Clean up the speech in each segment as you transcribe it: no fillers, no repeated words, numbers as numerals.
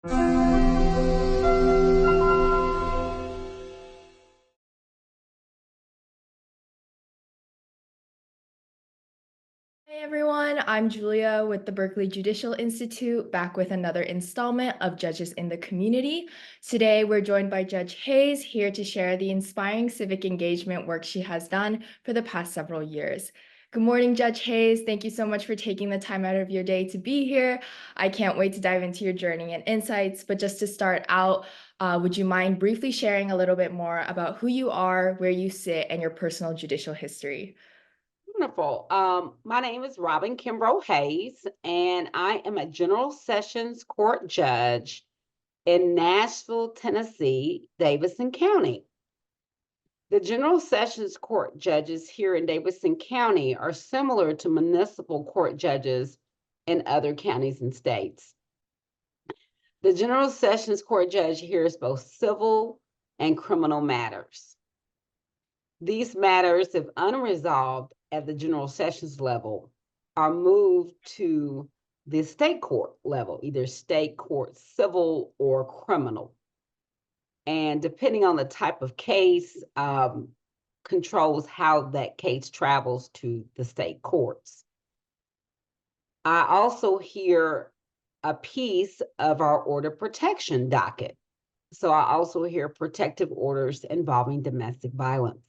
Hey everyone, I'm Julia with the Berkeley Judicial Institute, back with another installment of Judges in the Community. Today, we're joined by Judge Hayes, here to share the inspiring civic engagement work she has done for the past several years. Good morning, Judge Hayes. Thank you so much for taking the time out of your day to be here. I can't wait to dive into your journey and insights, but just to start out, would you mind briefly sharing a little bit more about who you are, where you sit, and your personal judicial history? Wonderful. My name is Robin Kimbrough Hayes, and I am a General Sessions Court judge in Nashville, Tennessee, Davidson County. The General Sessions Court judges here in Davidson County are similar to municipal court judges in other counties and states. The General Sessions Court judge hears both civil and criminal matters. These matters, if unresolved at the General Sessions level, are moved to the state court level, either state court civil or criminal. And depending on the type of case, controls how that case travels to the state courts. I also hear a piece of our order protection docket. So I also hear protective orders involving domestic violence.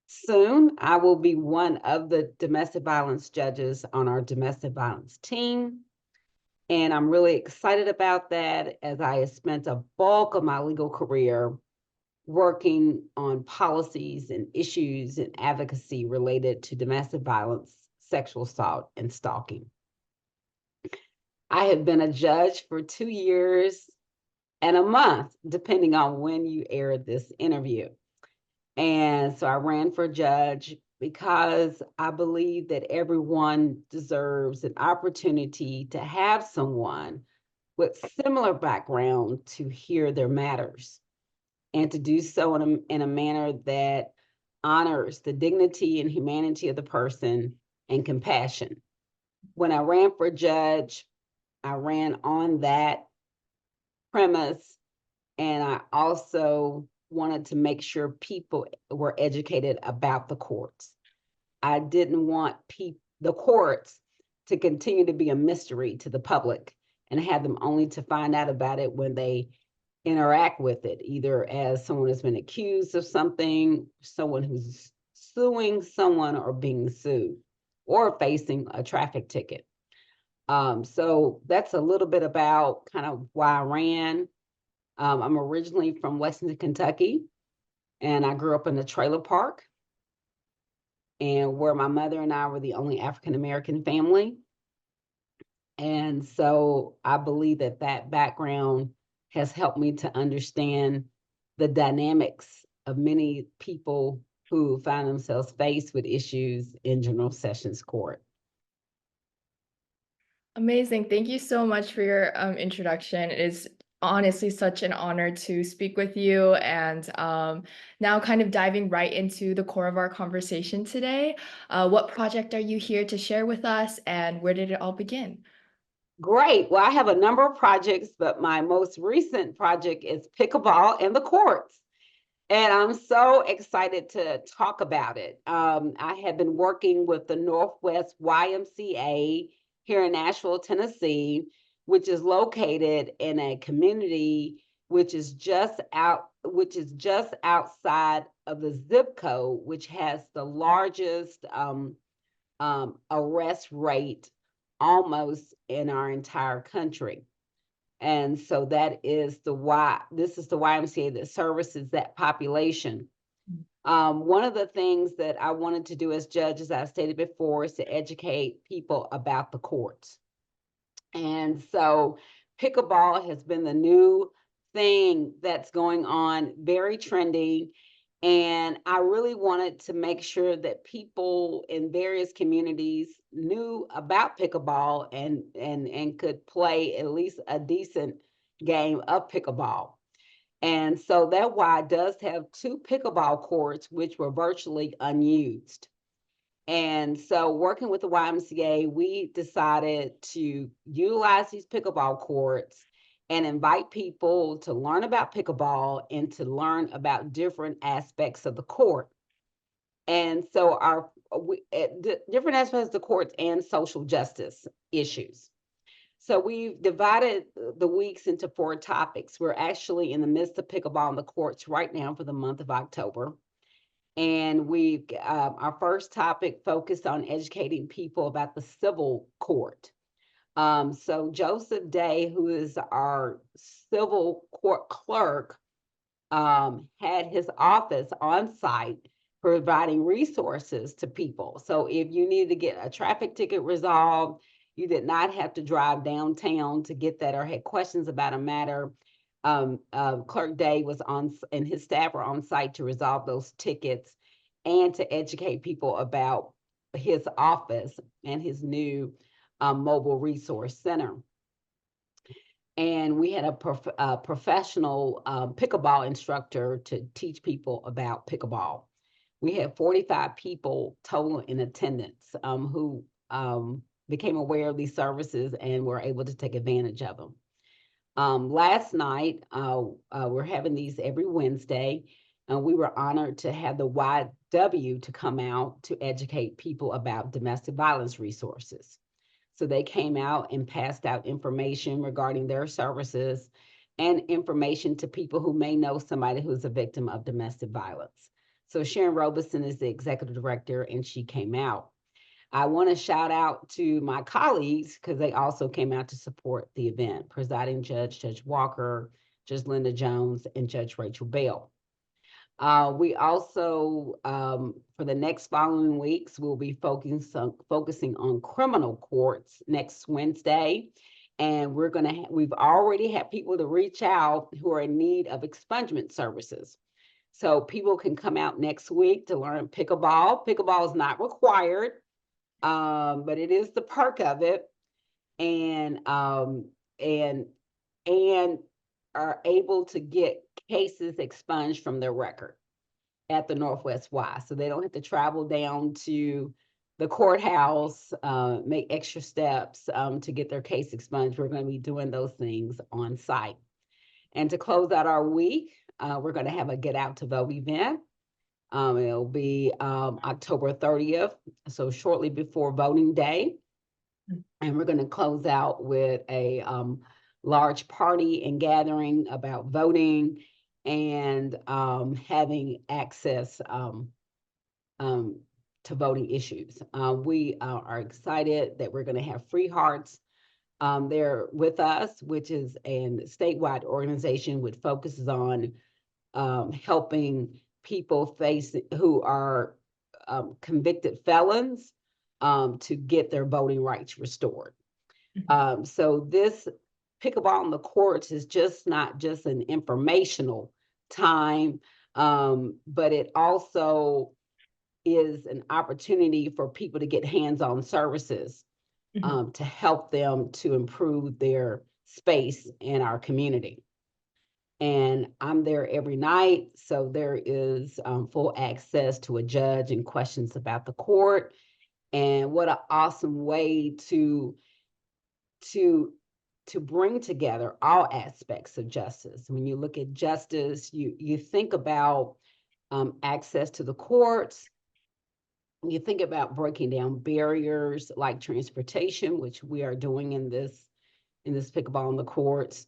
Soon, I will be one of the domestic violence judges on our domestic violence team. And I'm really excited about that, as I have spent a bulk of my legal career working on policies and issues and advocacy related to domestic violence, sexual assault, and stalking. I have been a judge for 2 years and a month, depending on when you air this interview. And so I ran for judge because I believe that everyone deserves an opportunity to have someone with similar background to hear their matters, and to do so in a manner that honors the dignity and humanity of the person and compassion. When I ran for judge, I ran on that premise, and I also wanted to make sure people were educated about the courts. I didn't want the courts to continue to be a mystery to the public and have them only to find out about it when they interact with it, either as someone has been accused of something, someone who's suing someone, or being sued, or facing a traffic ticket. So that's a little bit about kind of why I ran. I'm originally from Lexington, Kentucky, and I grew up in a trailer park, and where my mother and I were the only African-American family. And so I believe that that background has helped me to understand the dynamics of many people who find themselves faced with issues in General Sessions Court. Amazing. Thank you so much for your introduction. It is honestly such an honor to speak with you. And now, kind of diving right into the core of our conversation today, what project are you here to share with us, and where did it all begin? Great. Well, I have a number of projects, but my most recent project is Pickleball in the courts. And I'm so excited to talk about it. I have been working with the Northwest YMCA here in Nashville, Tennessee, which is located in a community which is just outside of the zip code, which has the largest arrest rate almost in our entire country. And so that is this is the YMCA that services that population. One of the things that I wanted to do as judge, as I stated before, is to educate people about the courts. And so pickleball has been the new thing that's going on, very trendy. And I really wanted to make sure that people in various communities knew about pickleball and could play at least a decent game of pickleball. And so that Y does have 2 pickleball courts, which were virtually unused. And so working with the YMCA, we decided to utilize these pickleball courts and invite people to learn about pickleball and to learn about different aspects of the court. And so different aspects of the courts and social justice issues. So we've divided the weeks into 4 topics. We're actually in the midst of pickleball in the courts right now for the month of October. And our first topic focused on educating people about the civil court. So Joseph Day, who is our civil court clerk, had his office on site providing resources to people. So if you needed to get a traffic ticket resolved, you did not have to drive downtown to get that, or had questions about a matter. Clerk Day was and his staff were on site to resolve those tickets and to educate people about his office and his new mobile resource center. And we had a professional pickleball instructor to teach people about pickleball. We had 45 people total in attendance who became aware of these services and were able to take advantage of them. Last night, we're having these every Wednesday, and we were honored to have the YW to come out to educate people about domestic violence resources. So they came out and passed out information regarding their services and information to people who may know somebody who's a victim of domestic violence. So Sharon Robeson is the executive director, and she came out. I want to shout out to my colleagues because they also came out to support the event. Presiding Judge, Judge Walker, Judge Linda Jones, and Judge Rachel Bell. We also, for the next following weeks, we'll be focusing on criminal courts next Wednesday. And we've already had people to reach out who are in need of expungement services. So people can come out next week to learn pickleball. Pickleball is not required, but it is the perk of it. And are able to get cases expunged from their record at the Northwest Y. So they don't have to travel down to the courthouse, make extra steps to get their case expunged. We're going to be doing those things on site. And to close out our week, we're going to have a Get Out to Vote event. It'll be October 30th, so shortly before voting day. And we're going to close out with a large party and gathering about voting and having access to voting issues. We are excited that we're going to have Free Hearts there with us, which is a statewide organization which focuses on helping people who are convicted felons to get their voting rights restored. So this pickleball in the courts is not just an informational time, but it also is an opportunity for people to get hands-on services to help them to improve their space in our community. And I'm there every night, so there is full access to a judge and questions about the court. And what an awesome way to bring together all aspects of justice. When you look at justice, you think about access to the courts. You think about breaking down barriers like transportation, which we are doing in this pickleball in the courts.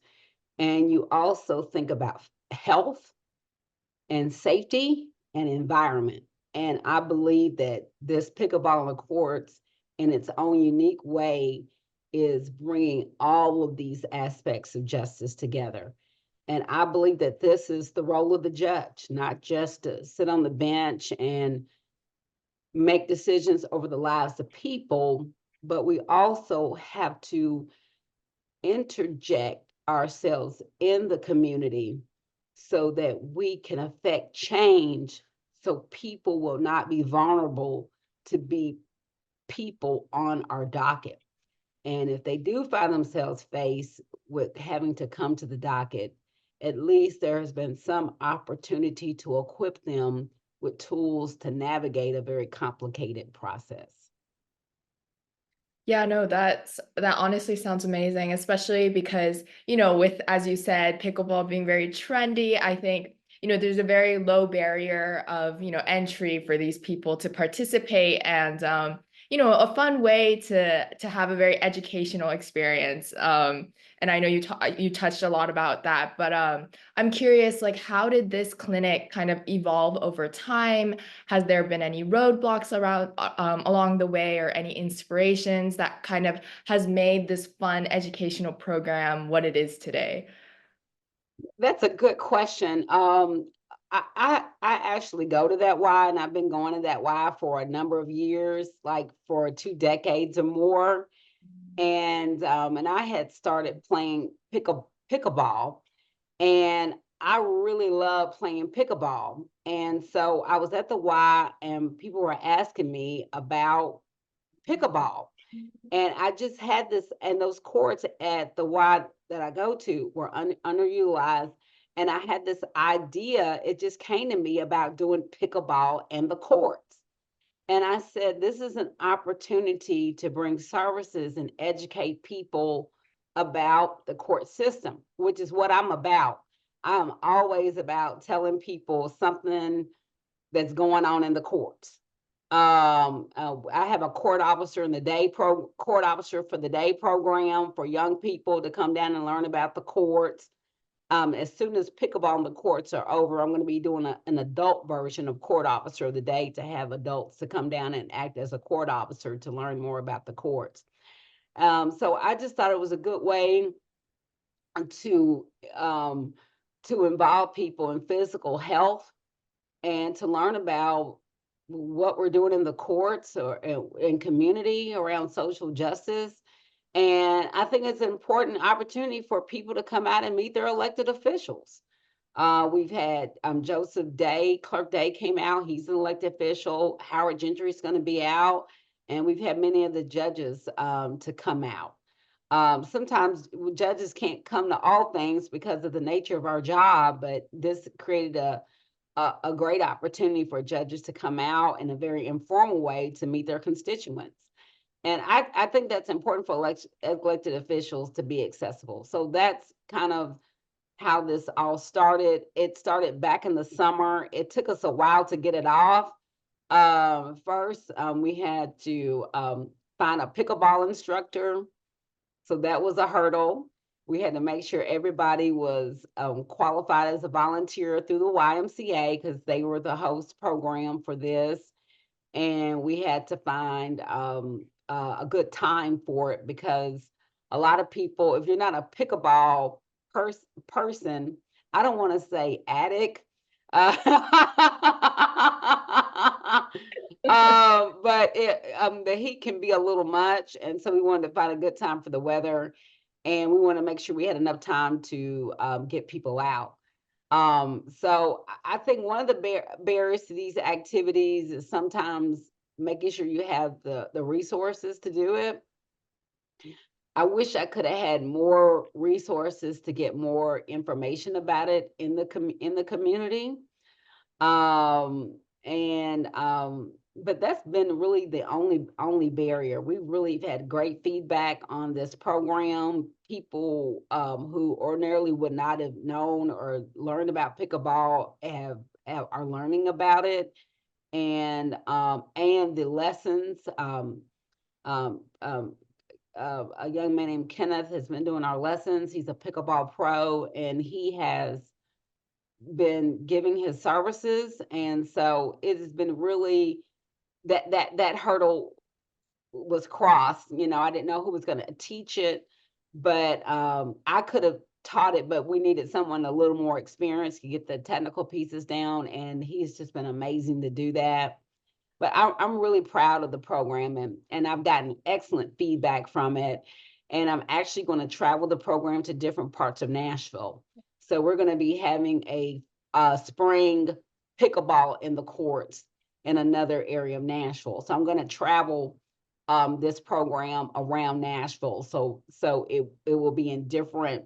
And you also think about health and safety and environment. And I believe that this pickleball in the courts, in its own unique way, is bringing all of these aspects of justice together. And I believe that this is the role of the judge, not just to sit on the bench and make decisions over the lives of people, but we also have to interject ourselves in the community so that we can affect change, so people will not be vulnerable to be people on our docket. And if they do find themselves faced with having to come to the docket, at least there has been some opportunity to equip them with tools to navigate a very complicated process. Yeah, no, that honestly sounds amazing, especially because, with, as you said, pickleball being very trendy, I think, there's a very low barrier of, entry for these people to participate and a fun way to have a very educational experience. And I know you touched a lot about that, but I'm curious, like, how did this clinic kind of evolve over time? Has there been any roadblocks around along the way, or any inspirations that kind of has made this fun educational program what it is today? That's a good question. I actually go to that Y, and I've been going to that Y for a number of years, like for 2 decades or more. And I had started playing pickleball, and I really love playing pickleball. And so I was at the Y, and people were asking me about pickleball. And I just had this, and those courts at the Y that I go to were underutilized. And I had this idea, it just came to me about doing pickleball and the courts. And I said, this is an opportunity to bring services and educate people about the court system, which is what I'm about. I'm always about telling people something that's going on in the courts. I have a court officer for the day program for young people to come down and learn about the courts. As soon as pickleball and the courts are over, I'm going to be doing an adult version of court officer of the day to have adults to come down and act as a court officer to learn more about the courts. So I just thought it was a good way to um, to involve people in physical health and to learn about what we're doing in the courts or in community around social justice. And I think it's an important opportunity for people to come out and meet their elected officials. We've had Joseph Day, Clerk Day came out. He's an elected official. Howard Gentry is going to be out. And we've had many of the judges to come out. Sometimes judges can't come to all things because of the nature of our job, but this created a great opportunity for judges to come out in a very informal way to meet their constituents. And I think that's important for elected officials to be accessible. So that's kind of how this all started. It started back in the summer. It took us a while to get it off. First, we had to find a pickleball instructor. So that was a hurdle. We had to make sure everybody was qualified as a volunteer through the YMCA because they were the host program for this. And we had to find a good time for it because a lot of people, if you're not a pickleball person, I don't want to say addict, uh, but the heat can be a little much, and so we wanted to find a good time for the weather, and we want to make sure we had enough time to get people out. So I think one of the barriers to these activities is sometimes making sure you have the resources to do it. I wish I could have had more resources to get more information about it in the community. But that's been really the only barrier. We really had great feedback on this program. People who ordinarily would not have known or learned about pickleball are learning about it, and the lessons. Um, um, a young man named Kenneth has been doing our lessons. He's a pickleball pro, and he has been giving his services, and so it has been really that hurdle was crossed. I didn't know who was going to teach it, but I could have taught it, but we needed someone a little more experienced to get the technical pieces down, and he's just been amazing to do that. But I'm really proud of the program, and I've gotten excellent feedback from it. And I'm actually going to travel the program to different parts of Nashville. So we're going to be having a spring pickleball in the courts in another area of Nashville. So I'm going to travel this program around Nashville. So it will be in different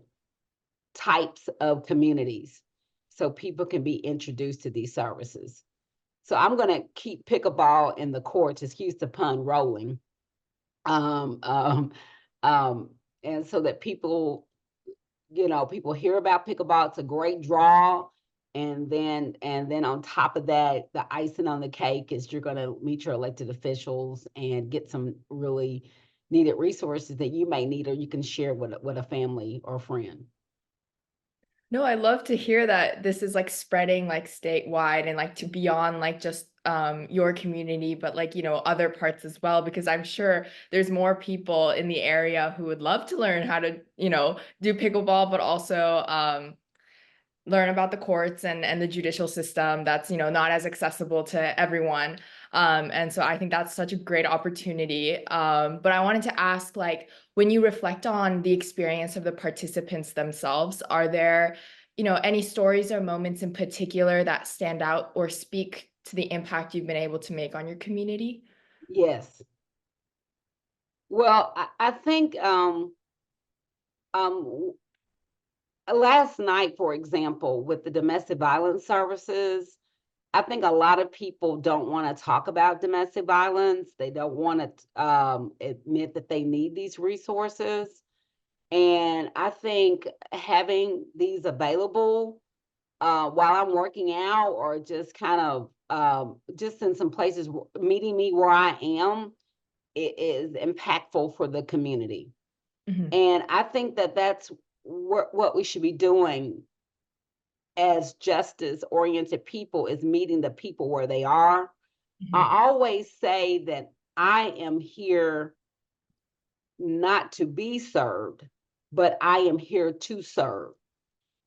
types of communities, so people can be introduced to these services. So I'm going to keep pickleball in the courts, excuse the pun, rolling. Um, um, um, and so that people, people hear about pickleball. It's a great draw. And then on top of that, the icing on the cake is you're going to meet your elected officials and get some really needed resources that you may need or you can share with a family or friend. No, I love to hear that this is like spreading like statewide and like to beyond like just your community, but like, other parts as well, because I'm sure there's more people in the area who would love to learn how to, do pickleball, but also learn about the courts and the judicial system that's not as accessible to everyone. And so I think that's such a great opportunity. But I wanted to ask, like, when you reflect on the experience of the participants themselves, are there any stories or moments in particular that stand out or speak to the impact you've been able to make on your community? Yes. Well, I think um, last night, for example, with the domestic violence services, I think a lot of people don't want to talk about domestic violence. They don't want to admit that they need these resources. And I think having these available while I'm working out or just kind of just in some places meeting me where I am, it is impactful for the community. Mhm, And I think that that's what we should be doing as justice oriented people is meeting the people where they are. mhm, I always say that I am here not to be served, but I am here to serve.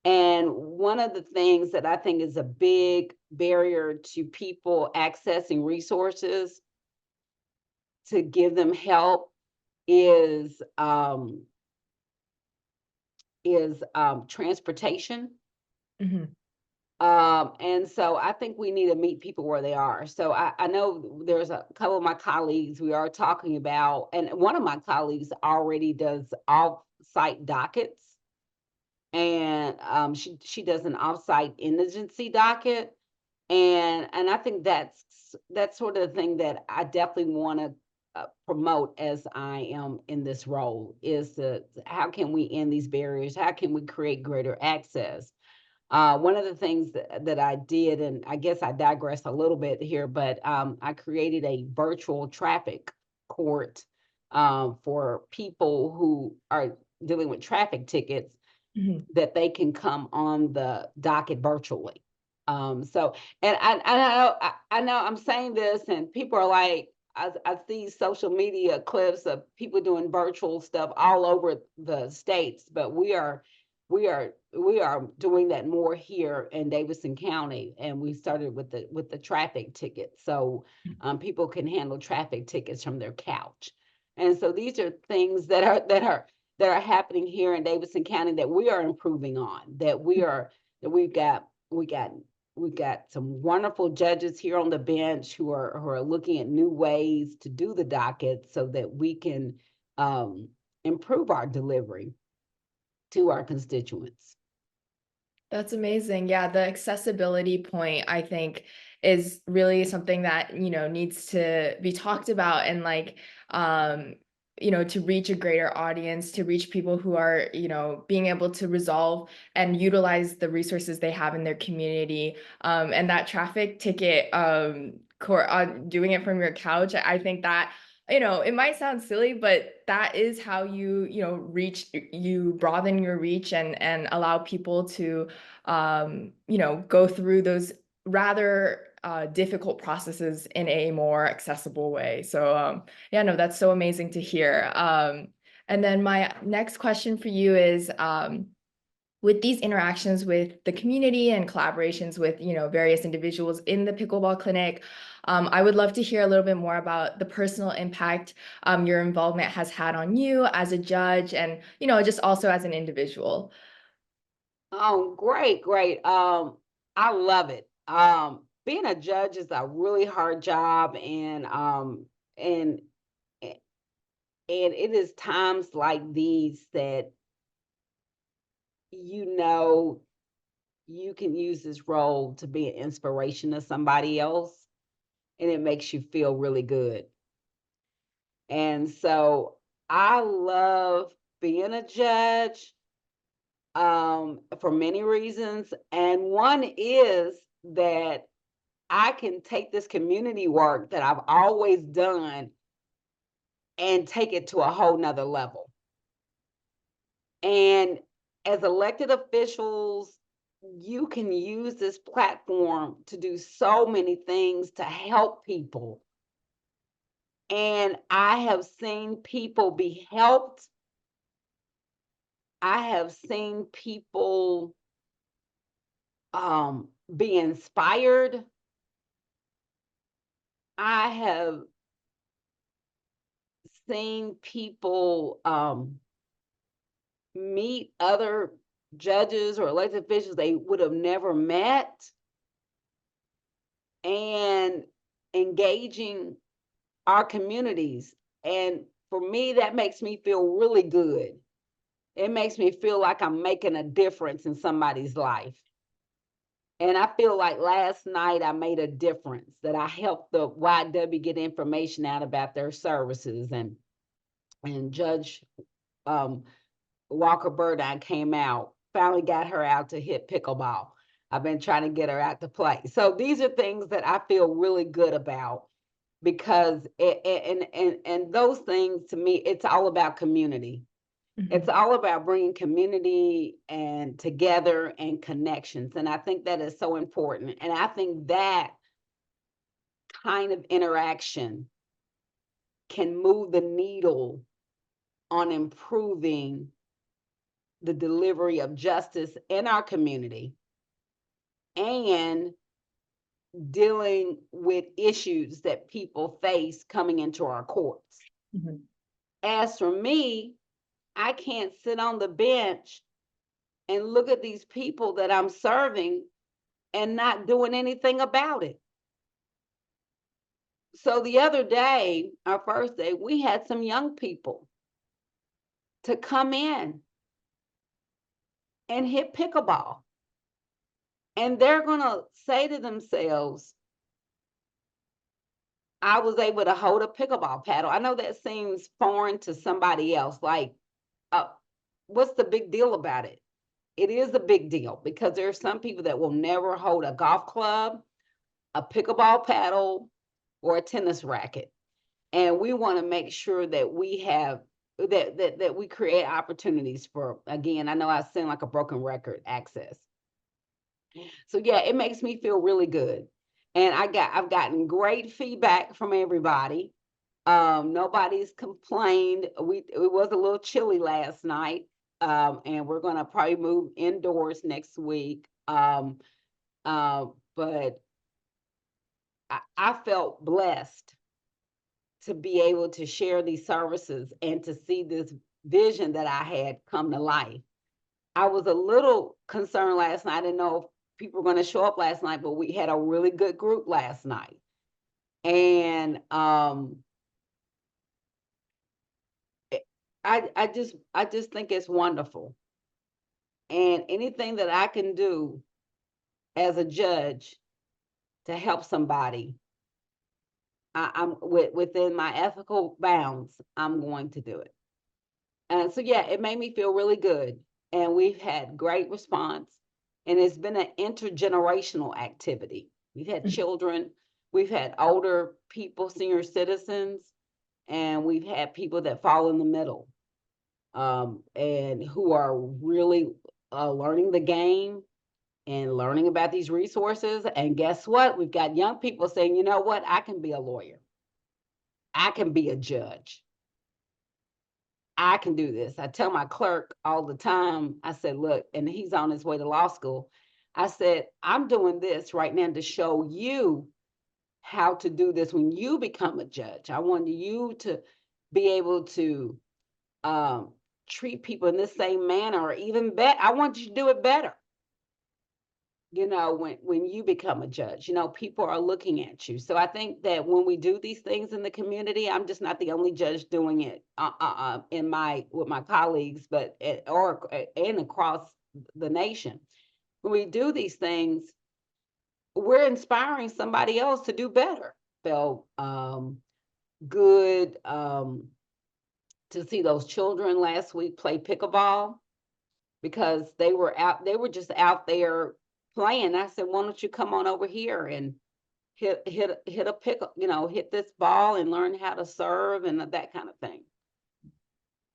And one of the things that I think is a big barrier to people accessing resources to give them help is transportation. mhm. And so I think we need to meet people where they are. So I know there's a couple of my colleagues we are talking about, and one of my colleagues already does off-site dockets, and she does an off-site indigency docket, and I think that's sort of the thing that I definitely want to promote as I am in this role is how can we end these barriers? How can we create greater access? One of the things that I did, and I guess I digress a little bit here, but I created a virtual traffic court for people who are dealing with traffic tickets Mhm. that they can come on the docket virtually. So, and I know I'm saying this, and people are like, I see social media clips of people doing virtual stuff all over the states, but we are doing that more here in Davidson County, and we started with the traffic ticket, so people can handle traffic tickets from their couch, and so these are things that are happening here in Davidson County that we are improving on, that we've got some wonderful judges here on the bench who are looking at new ways to do the docket so that we can improve our delivery to our constituents. That's amazing. Yeah, the accessibility point, I think, is really something that, needs to be talked about and like, um, to reach a greater audience, to reach people who are, being able to resolve and utilize the resources they have in their community. And that traffic ticket court, doing it from your couch, I think that it might sound silly, but that is how you broaden your reach and allow people to go through those rather difficult processes in a more accessible way. So yeah, no, that's so amazing to hear. And then my next question for you is with these interactions with the community and collaborations with various individuals in the pickleball clinic, I would love to hear a little bit more about the personal impact your involvement has had on you as a judge and just also as an individual. Oh, great, great. I love it. Being a judge is a really hard job, and and it is times like these that you know you can use this role to be an inspiration to somebody else, and it makes you feel really good. And so I love being a judge for many reasons. And one is that I can take this community work that I've always done and take it to a whole nother level. And as elected officials, you can use this platform to do so many things to help people. And I have seen people be helped. I have seen people be inspired. I have seen people meet other judges or elected officials they would have never met, and engaging our communities. And for me, that makes me feel really good. It makes me feel like I'm making a difference in somebody's life. And I feel like last night I made a difference, that I helped the YW get information out about their services. And Judge um, Walker Burdine came out, finally got her out to hit pickleball. I've been trying to get her out to play. So these are things that I feel really good about, because and those things, to me, it's all about community. It's all about bringing community and together and connections. And I think that is so important. And I think that kind of interaction can move the needle on improving the delivery of justice in our community and dealing with issues that people face coming into our courts. As for me, I can't sit on the bench and look at these people that I'm serving and not doing anything about it. So the other day, our first day, we had some young people to come in and hit pickleball. And they're going to say to themselves, I was able to hold a pickleball paddle. I know that seems foreign to somebody else. Like, what's the big deal about it? It is a big deal, because there are some people that will never hold a golf club, a pickleball paddle, or a tennis racket. And we want to make sure that we have that we create opportunities for, again, I know I sound like a broken record, access. So yeah, it makes me feel really good. And I've gotten great feedback from everybody. Nobody's complained. It was a little chilly last night. And we're gonna probably move indoors next week. But I felt blessed to be able to share these services and to see this vision that I had come to life. I was a little concerned last night. I didn't know if people were going to show up last night, but we had a really good group last night. And I just think it's wonderful. And anything that I can do as a judge to help somebody, I'm within my ethical bounds, I'm going to do it. And so, yeah, it made me feel really good. And we've had great response. And it's been an intergenerational activity. We've had children, we've had older people, senior citizens, and we've had people that fall in the middle, and who are really learning the game and learning about these resources. And guess what? We've got young people saying, you know what? I can be a lawyer. I can be a judge. I can do this. I tell my clerk all the time, I said, look, and he's on his way to law school. I said, I'm doing this right now to show you how to do this when you become a judge. I want you to be able to treat people in the same manner, or even better. I want you to do it better. You know, when you become a judge, you know, people are looking at you. So I think that when we do these things in the community, I'm just not the only judge doing it in with my colleagues, but and across the nation. When we do these things, we're inspiring somebody else to do better. So good to see those children last week play pickleball because they were just out there playing. I said, why don't you come on over here and hit a pickle, hit this ball and learn how to serve and that kind of thing.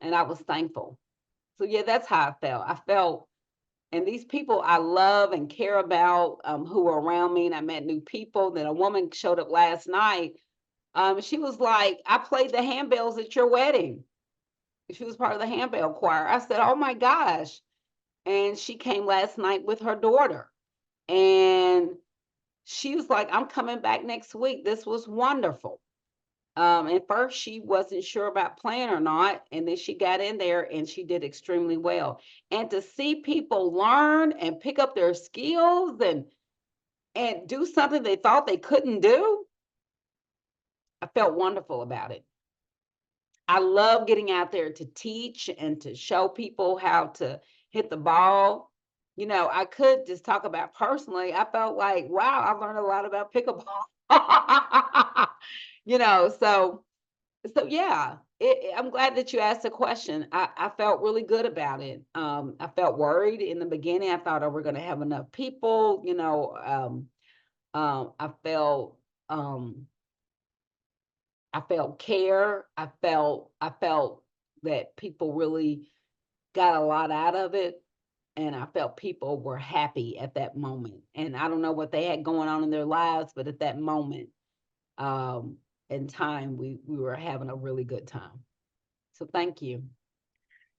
And I was thankful. So yeah, that's how I felt. And these people I love and care about, who were around me, and I met new people. Then a woman showed up last night. She was like, I played the handbells at your wedding. She was part of the handbell choir. I said, oh my gosh. And she came last night with her daughter. And she was like, I'm coming back next week. This was wonderful. At first, she wasn't sure about playing or not. And then she got in there and she did extremely well. And to see people learn and pick up their skills and do something they thought they couldn't do, I felt wonderful about it. I love getting out there to teach and to show people how to hit the ball. I could just talk about personally. I felt like, wow, I learned a lot about pickleball. So yeah, I'm glad that you asked the question. I felt really good about it. I felt worried in the beginning. I thought, are we going to have enough people? I felt um, I felt care. I felt that people really got a lot out of it. And I felt people were happy at that moment. And I don't know what they had going on in their lives, but at that moment um, in time, we were having a really good time. So thank you.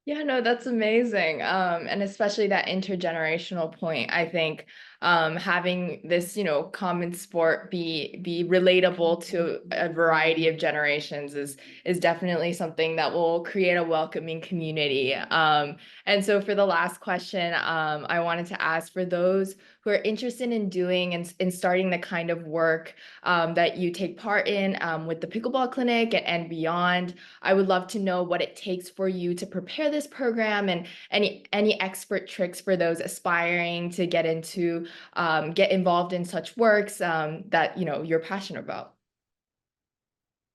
Yeah, no, that's amazing. And especially that intergenerational point, I think having this, common sport be relatable to a variety of generations is definitely something that will create a welcoming community. And so for the last question, I wanted to ask for those who are interested in doing and in starting the kind of work that you take part in with the pickleball clinic and beyond. I would love to know what it takes for you to prepare this program and any expert tricks for those aspiring to get involved in such works that you're passionate about.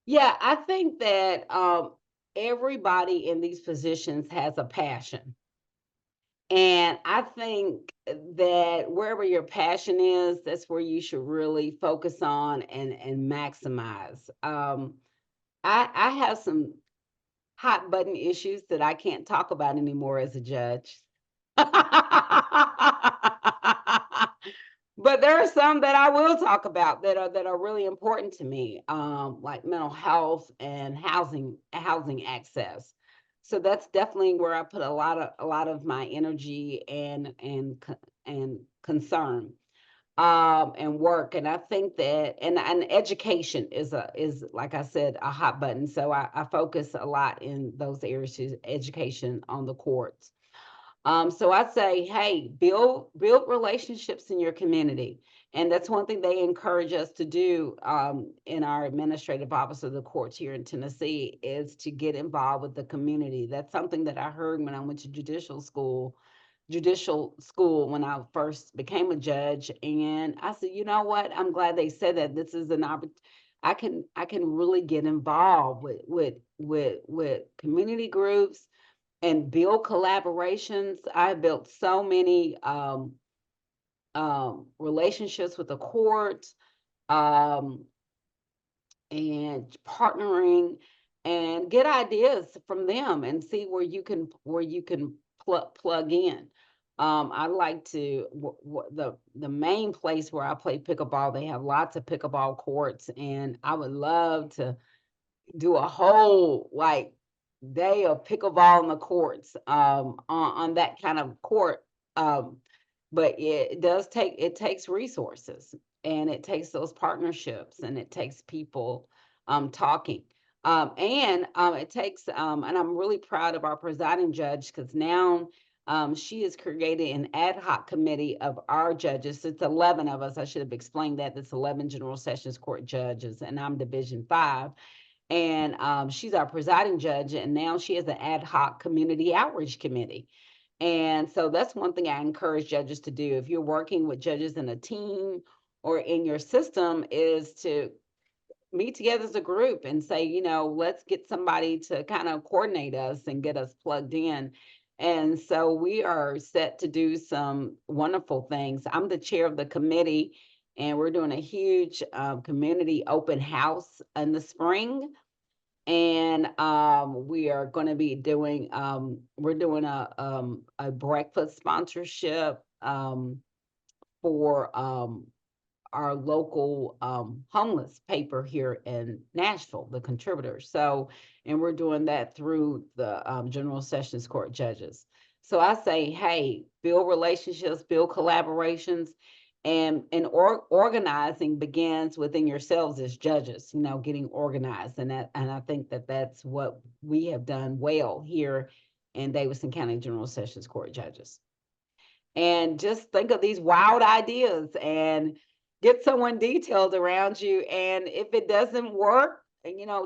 Yeah, I think that everybody in these positions has a passion. And I think that wherever your passion is, that's where you should really focus on and maximize. I have some hot button issues that I can't talk about anymore as a judge. But there are some that I will talk about that are really important to me, like mental health and housing access. So that's definitely where I put a lot of my energy and concern and work. And I think that and education is like I said a hot button. So I focus a lot in those areas, education on the courts. So I say, hey, build relationships in your community. And that's one thing they encourage us to do in our administrative office of the courts here in Tennessee is to get involved with the community. That's something that I heard when I went to judicial school when I first became a judge. And I said, you know what? I'm glad they said that. This is an opportunity. I can really get involved with community groups and build collaborations. I built so many relationships with the court um, and partnering and get ideas from them and see where you can plug in. I like to the main place where I play pickleball. They have lots of pickleball courts, and I would love to do a whole like day of pickleball in the courts on that kind of court. Um, but it takes resources and it takes those partnerships and it takes people talking. And it takes and I'm really proud of our presiding judge because now she has created an ad hoc committee of our judges. It's 11 of us. I should have explained that. It's 11 General Sessions Court judges, and I'm Division 5. And she's our presiding judge, and now she has an ad hoc community outreach committee. And so that's one thing I encourage judges to do. If you're working with judges in a team or in your system, is to meet together as a group and say, let's get somebody to kind of coordinate us and get us plugged in. And so we are set to do some wonderful things. I'm the chair of the committee, and we're doing a huge community open house in the spring. And we are going to be doing we're doing a breakfast sponsorship for our local homeless paper here in Nashville, the contributors. So, and we're doing that through the General Sessions Court judges. So I say, hey, build relationships, build collaborations, and organizing begins within yourselves as judges. Getting organized, and I think that that's what we have done well here in Davidson County General Sessions Court judges. And just think of these wild ideas and get someone detailed around you. And if it doesn't work,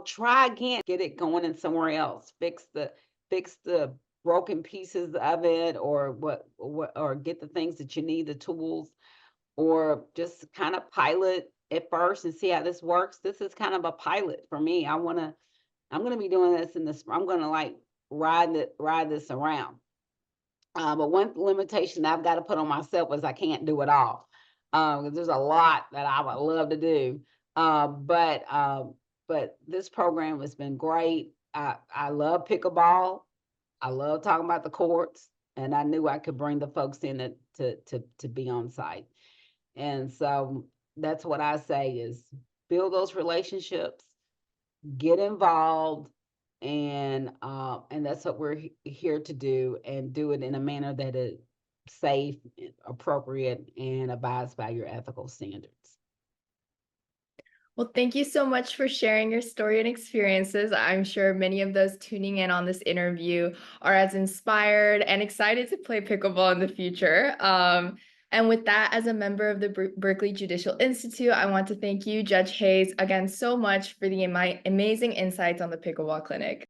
try again, get it going in somewhere else, fix the broken pieces of it, or or get the things that you need, the tools, or just kind of pilot at first and see how this works. This is kind of a pilot for me. I'm going to be doing this in this, I'm going to like ride this around. But one limitation I've got to put on myself is I can't do it all. Because there's a lot that I would love to do. But this program has been great. I love pickleball. I love talking about the courts, and I knew I could bring the folks in to be on site. And so that's what I say is build those relationships, get involved, and that's what we're here to do, and do it in a manner that is safe, appropriate, and abides by your ethical standards. Well, thank you so much for sharing your story and experiences. I'm sure many of those tuning in on this interview are as inspired and excited to play pickleball in the future. And with that, as a member of the Berkeley Judicial Institute, I want to thank you, Judge Hayes, again so much for the amazing insights on the Pickleball Clinic.